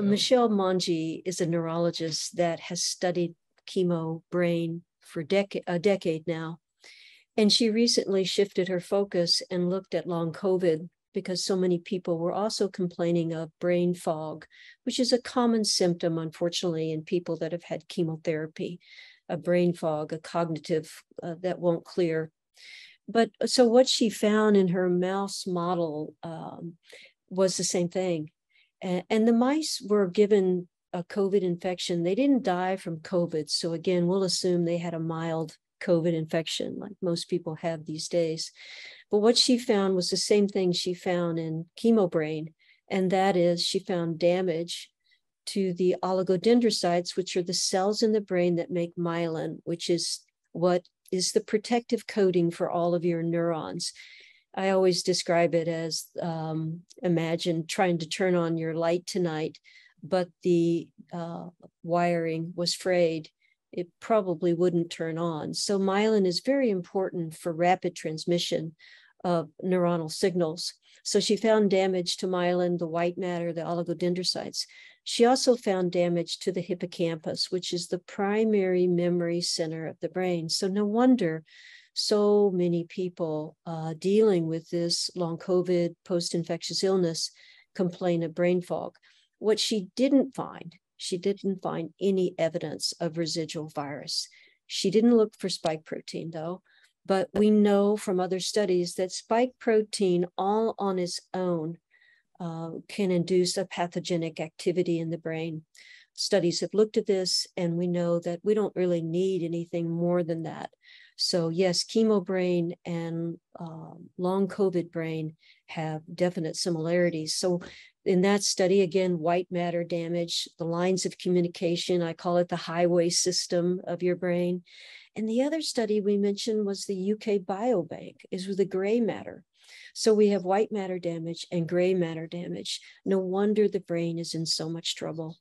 Michelle Mongi is a neurologist that has studied chemo brain for a decade now. And she recently shifted her focus and looked at long COVID because so many people were also complaining of brain fog, which is a common symptom, unfortunately, in people that have had chemotherapy, a brain fog, a cognitive that won't clear. But so what she found in her mouse model was the same thing. And the mice were given a COVID infection. They didn't die from COVID. So again, we'll assume they had a mild COVID infection like most people have these days. But what she found was the same thing she found in chemo brain. And that is she found damage to the oligodendrocytes, which are the cells in the brain that make myelin, which is what is the protective coating for all of your neurons. I always describe it as imagine trying to turn on your light tonight, but the wiring was frayed. It probably wouldn't turn on. So myelin is very important for rapid transmission of neuronal signals. So she found damage to myelin, the white matter, the oligodendrocytes. She also found damage to the hippocampus, which is the primary memory center of the brain. So no wonder so many people dealing with this long COVID, post-infectious illness complain of brain fog. What she didn't find any evidence of residual virus. She didn't look for spike protein, though, but we know from other studies that spike protein all on its own can induce a pathogenic activity in the brain. Studies have looked at this, and we know that we don't really need anything more than that. So yes, chemo brain and long COVID brain have definite similarities. So in that study, again, white matter damage, the lines of communication, I call it the highway system of your brain. And the other study we mentioned was the UK Biobank, is with the gray matter. So we have white matter damage and gray matter damage. No wonder the brain is in so much trouble.